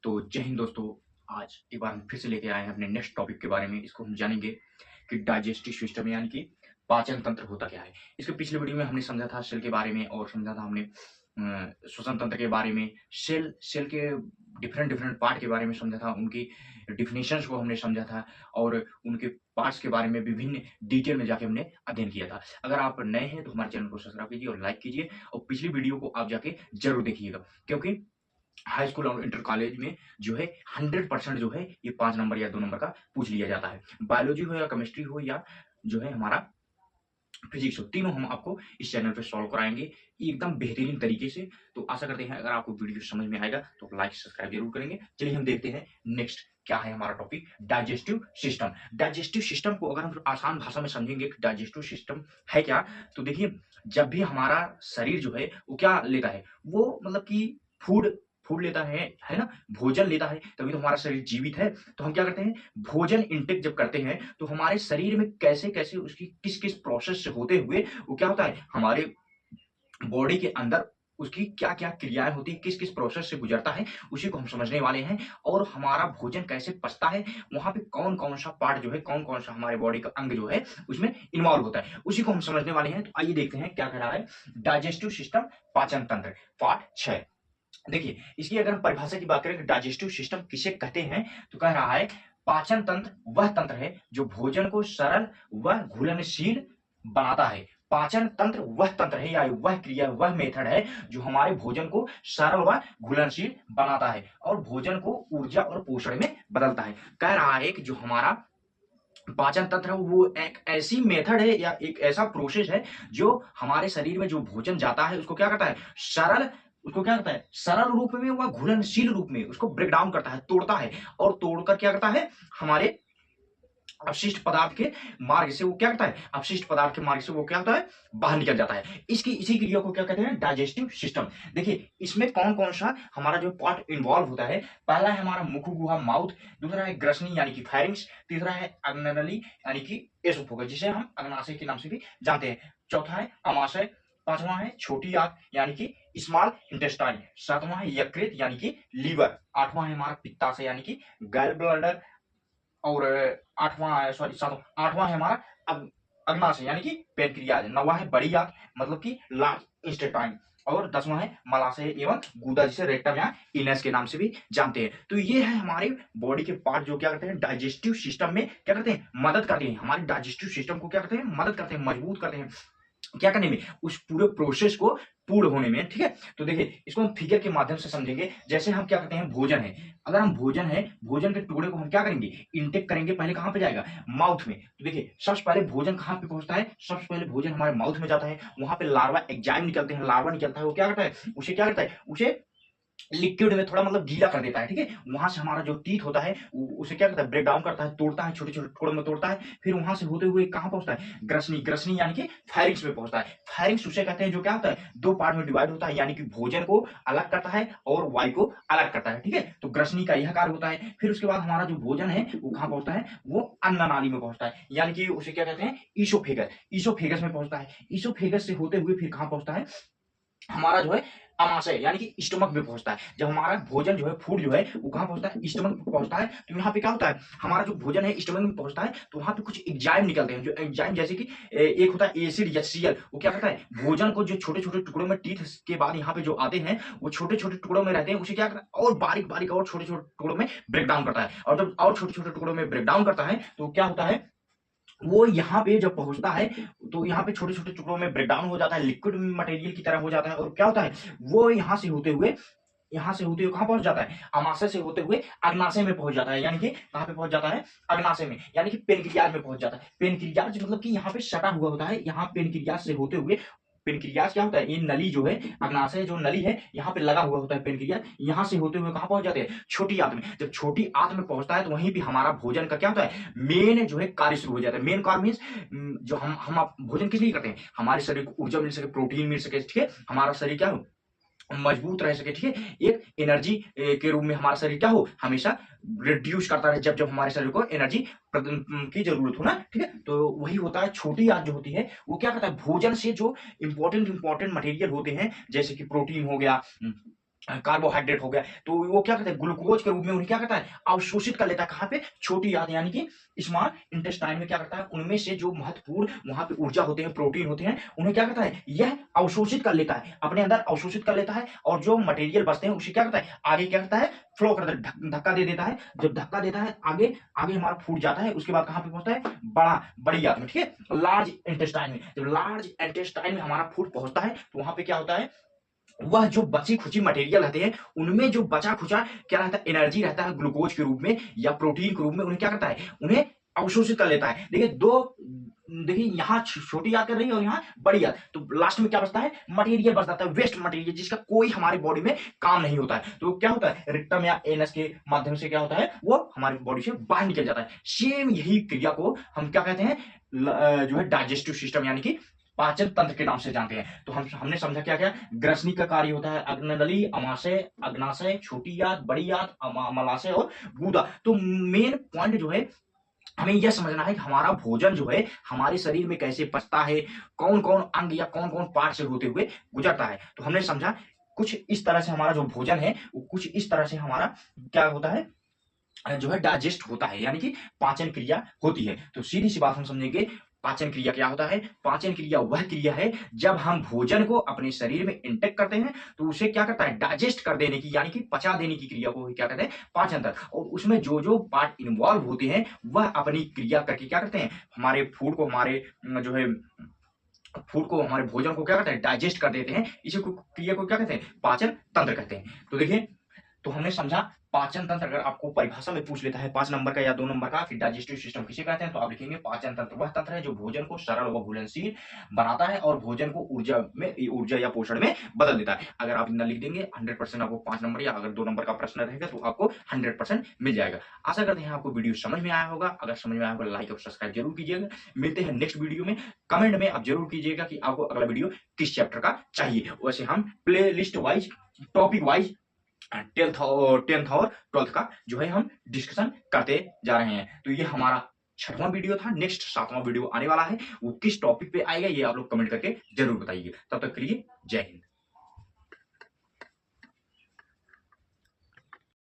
तो जय हिंद दोस्तों, आज एक बार हम फिर से लेके आए हैं अपने नेक्स्ट टॉपिक के बारे में। इसको हम जानेंगे कि डाइजेस्टिव सिस्टम यानी कि पाचन तंत्र होता क्या है। इसके पिछले वीडियो में हमने समझा था सेल के बारे में और समझा था हमने श्वसन तंत्र के बारे में, सेल सेल के डिफरेंट डिफरेंट पार्ट के बारे में समझा था, उनकी डिफिनेशंस को हमने समझा था और उनके पार्ट्स के बारे में विभिन्न डिटेल में जाके हमने अध्ययन किया था। अगर आप नए हैं तो हमारे चैनल को सब्सक्राइब कीजिए और लाइक कीजिए और पिछली वीडियो को आप जाके जरूर देखिएगा, क्योंकि हाई स्कूल और इंटर कॉलेज में जो है 100% जो है ये 5 नंबर या 2 नंबर का पूछ लिया जाता है। बायोलॉजी हो या केमिस्ट्री हो या जो है हमारा फिजिक्स हो, तीनों हम आपको इस चैनल पे सॉल्व कराएँगे एकदम बेहतरीन तरीके से। तो आशा करते हैं अगर आपको वीडियो समझ में आएगा तो लाइक सब्सक्राइब जरूर करेंगे। चलिए हम देखते हैं नेक्स्ट क्या है हमारा topic, digestive system. Digestive system को अगर हम आसान भाषा में समझेंगे कि डाइजेस्टिव सिस्टम है क्या, तो देखिए जब भी हमारा शरीर जो है वो क्या लेता है, वो मतलब कि फूड फूड लेता है ना? भोजन लेता है, तभी तो हमारा शरीर जीवित है। तो हम क्या करते हैं, भोजन इनटेक जब करते हैं तो हमारे शरीर में कैसे-कैसे उसकी किस-किस प्रोसेस से होते हुए वो क्या होता है, हमारे बॉडी के अंदर उसकी क्या-क्या क्रियाएँ होती हैं, किस-किस प्रोसेस से गुजरता है, उसी को हम समझने वाले हैं। और हमारा भोजन कैसे पचता है, वहाँ पे कौन-कौन सा पार्ट जो है, कौन-कौन सा हमारे बॉडी का अंग जो है, उसमें इन्वॉल्व होता है, उसी को हम समझने वाले हैं। तो आइए देखते हैं क्या कह रहा है डाइजेस्टिव सिस्टम, पाचन तंत्र, पार्ट 6। देखिए, इसकी अगर हम परिभाषा की बात करें कि डाइजेस्टिव सिस्टम किसे कहते हैं, तो कह रहा है पाचन तंत्र वह तंत्र है जो भोजन को सरल व घुलनशील बनाता है। पाचन तंत्र वह तंत्र है या वह क्रिया, वह मेथड है जो हमारे भोजन को सरल व घुलनशील बनाता है और भोजन को ऊर्जा और पोषण में बदलता है। कह रहा है कि जो हमारा पाचन तंत्र है वो एक ऐसी मेथड है या एक ऐसा प्रोसेस है जो हमारे शरीर में जो भोजन जाता है उसको क्या करता है, सरल रूप में व घुलनशील रूप में उसको ब्रेक डाउन करता है, तोड़ता है और तोड़कर क्या करता है, हमारे अपशिष्ट पदार्थ के मार्ग से वो क्या करता है, अपशिष्ट पदार्थ के मार्ग से वो क्या होता है, बाहर निकल जाता है। इसी क्रिया को क्या कहते हैं, डाइजेस्टिव सिस्टम। देखिए इसमें कौन कौन सा हमारा जो पार्ट इन्वॉल्व होता है, पहला है हमारा मुख गुहा माउथ, दूसरा है ग्रसनी यानी कि फायरिंग्स, तीसरा है अग्ननली यानी कि एसोफेगस जिसे हम अग्नाशय के नाम से भी जानते हैं, चौथा है अमाशय, पांचवा है छोटी आंत यानी कि स्मॉल इंटेस्टाइन, सातवां है यकृत यानी कि लीवर, आठवां है हमारा पित्ताशय यानी कि गैल ब्लडर और आठवां है हमारा अग्नाशय यानी कि पेनक्रियाज, नौवां है बड़ी आंत मतलब कि लार्ज इंटेस्टाइन और 10वां है मलाशय एवं गूदा जिसे रेक्टम या इनस के नाम से भी जानते हैं। तो ये है हमारे बॉडी के पार्ट जो क्या करते हैं, डाइजेस्टिव सिस्टम में क्या करते हैं, मदद करते हैं, हमारे डाइजेस्टिव सिस्टम को क्या करते हैं, मदद करते हैं, मजबूत करते हैं, क्या करने में, उस पूरे प्रोसेस को पूर्ण होने में। ठीक है, तो देखिए इसको हम फिगर के माध्यम से समझेंगे। जैसे हम क्या करते हैं, भोजन है, अगर हम भोजन है, भोजन के टुकड़े को हम क्या करेंगे, इनटेक करेंगे, पहले कहां पे जाएगा, माउथ में। तो देखिए सबसे पहले भोजन कहां पे पहुंचता है, सबसे पहले भोजन हमारे माउथ में जाता है, वहां पे लार्वा एंजाइम निकलते हैं, लार्वा निकलता है, वो क्या करता है, उसे क्या करता है, उसे लिक्विड में थोड़ा मतलब गीला कर देता है। ठीक है, वहां से हमारा जो टीथ होता है उसे क्या करता है, ब्रेक डाउन करता है, तोड़ता है, छोटे छोटे टुकड़ों में तोड़ता है, फिर वहां से होते हुए कहां पहुंचता है, ग्रसनी, ग्रसनी यानी कि फायरिंग्स में पहुंचता है। फायरिंग्स उसे कहते हैं जो क्या होता है, दो पार्ट में डिवाइड होता है, यानी कि भोजन को अलग करता है और वायु को अलग करता है। ठीक है, तो ग्रसनी का यह कार्य होता है। फिर उसके बाद हमारा जो भोजन है वो कहां पहुंचता है, वो अन्न नाली में पहुंचता है, यानी कि उसे क्या कहते हैं, ईसोफेगस, ईसोफेगस में पहुंचता है। ईसोफेगस से होते हुए फिर कहां पहुंचता है, हमारा जो है अमाशय यानी कि स्टमक में पहुंचता है। जब हमारा भोजन जो है, फूड जो है वो कहां पहुंचता है, स्टमक में पहुंचता है। तो यहाँ पे क्या होता है, हमारा जो भोजन है स्टमक में पहुंचता है तो वहां पे कुछ एंजाइम निकलते हैं, जो एंजाइम जैसे कि एक होता है एसिड HCl, वो क्या करता है, भोजन को जो छोटे छोटे टुकड़ों में टीथ के बाद यहाँ पे जो आते हैं वो छोटे छोटे टुकड़ों में रहते हैं, उसे क्या करता है, और बारीक बारीक और छोटे छोटे टुकड़ों में ब्रेक डाउन करता है। और जब और छोटे छोटे टुकड़ों में ब्रेक डाउन करता है तो क्या होता है, वो यहाँ पे जब पहुंचता है तो यहाँ पे छोटे छोटे टुकड़ों में ब्रेक डाउन हो जाता है, लिक्विड मटेरियल की तरह हो जाता है, और क्या होता है, वो यहाँ से होते हुए कहाँ पहुंच जाता है, अमाशय से होते हुए अग्नाशय में पहुंच जाता है, यानी कि कहाँ पे पहुंच जाता है, अग्नाशय में, यानी कि पेनक्रियाज में पहुंच जाता है। पेनक्रियाज मतलब कि यहाँ पे सटा हुआ होता है, यहाँ पेनक्रियाज से होते हुए, पेनक्रियाज क्या होता है, ये नली जो है, अग्नाशय जो नली है यहाँ पे लगा हुआ होता है पेनक्रियाज, यहाँ से होते हुए कहाँ पहुंच जाते हैं, छोटी आंत में। जब छोटी आंत में पहुंचता है तो वहीं भी हमारा भोजन का क्या होता है, मेन जो है कार्य शुरू हो जाता है। मेन कार्य मीन्स जो हम आप भोजन किस लिए करते हैं, हमारे शरीर को ऊर्जा मिल सके, प्रोटीन मिल सके। ठीक है, हमारा शरीर क्या हो, मजबूत रह सके। ठीक है, एक एनर्जी के रूप में हमारा शरीर क्या हो, हमेशा रिड्यूस करता रहे जब जब हमारे शरीर को एनर्जी की जरूरत हो ना। ठीक है, तो वही होता है, छोटी आंत जो होती है वो क्या करता है, भोजन से जो इंपॉर्टेंट मटेरियल होते हैं जैसे कि प्रोटीन हो गया, कार्बोहाइड्रेट हो गया, तो वो क्या करता है ग्लूकोज के रूप में उन्हें क्या करता है अवशोषित कर लेता है। कहाँ पे? छोटी आंत यानी कि स्मॉल इंटेस्टाइन में क्या करता है, उनमें से जो महत्वपूर्ण वहां पे ऊर्जा होते हैं, प्रोटीन होते हैं, उन्हें क्या करता है यह अवशोषित कर लेता है, अपने अंदर अवशोषित कर लेता है, और जो मटेरियल बचते हैं उसे क्या करता है आगे क्या करता है फ्लो करता है, धक्का दे देता है। जब धक्का देता है आगे आगे हमारा फूट जाता है, उसके बाद कहां पे पहुंचता है बड़ी आंत में, ठीक है, लार्ज इंटेस्टाइन में। जब लार्ज इंटेस्टाइन में हमारा फूड पहुंचता है तो वहां पे क्या होता है, वह जो बची खुची मटेरियल रहते हैं उनमें जो बचा खुचा क्या रहता है एनर्जी रहता है ग्लूकोज के रूप में या प्रोटीन के रूप में, उन्हें क्या करता है उन्हें अवशोषित कर लेता है। देखिए देखिए यहाँ छोटी याद कर रही है और यहाँ बड़ी याद, तो लास्ट में क्या बचता है मटेरियल बच जाता है, वेस्ट मटेरियल जिसका कोई हमारी बॉडी में काम नहीं होता है। तो क्या होता है रिक्टम या एनस के माध्यम से क्या होता है वो हमारी बॉडी से बाहर निकल जाता है। सेम यही क्रिया को हम क्या कहते हैं जो है डाइजेस्टिव सिस्टम यानी कि पाचन तंत्र के नाम से जानते हैं। तो हमने समझा क्या क्या ग्रसनी का कार्य होता है, अग्ननली, अमाशय, अग्नाशय, छोटी याद, बड़ी याद, मलाशय और गुदा। तो मेन पॉइंट जो है हमें यह समझना है कि हमारा भोजन जो है हमारे शरीर में कैसे पचता है, कौन कौन अंग या कौन कौन पार्ट से होते हुए गुजरता है। तो हमने समझा कुछ इस तरह से हमारा जो भोजन है वो कुछ इस तरह से हमारा क्या होता है जो है डाइजेस्ट होता है, यानी कि पाचन क्रिया होती है। तो सीधी सी बात हम समझेंगे पाचन क्रिया क्या होता है। पाचन क्रिया वह क्रिया है जब हम भोजन को अपने शरीर में इंटेक करते हैं तो उसे क्या करता है डाइजेस्ट कर देने की यानी कि पचा देने की क्रिया को क्या कहते हैं पाचन तंत्र। और उसमें जो जो पार्ट इन्वॉल्व होते हैं वह अपनी क्रिया करके क्या करते हैं हमारे फूड को हमारे भोजन को क्या करते हैं डाइजेस्ट कर देते हैं। इसी क्रिया को क्या कहते हैं पाचन तंत्र कहते हैं। तो देखिए तो हमने समझा पाचन तंत्र अगर आपको परिभाषा में पूछ लेता है 5 नंबर का या 2 नंबर का कि डाइजेस्टिव सिस्टम किसे कहते हैं, तो आप लिखेंगे पाचन तंत्र वह तंत्र है जो भोजन को सरल व घुलनशील बनाता है और भोजन को ऊर्जा या पोषण में बदल देता है। अगर आप इतना लिख देंगे 100% आपको 5 नंबर या अगर 2 नंबर का प्रश्न रहेगा तो आपको 100% मिल जाएगा। आशा करते हैं आपको वीडियो समझ में आया होगा। अगर समझ में आया होगा लाइक और सब्सक्राइब जरूर कीजिएगा। मिलते हैं नेक्स्ट वीडियो में। कमेंट में आप जरूर कीजिएगा कि आपको अगला वीडियो किस चैप्टर का चाहिए। वैसे हम play list wise topic wise 10th और 12th का जो है हम डिस्कशन करते जा रहे हैं। तो ये हमारा 6वां वीडियो था। नेक्स्ट 7वां वीडियो आने वाला है, वो किस टॉपिक पे आएगा ये आप लोग कमेंट करके जरूर बताइए। तब तक के लिए जय हिंद।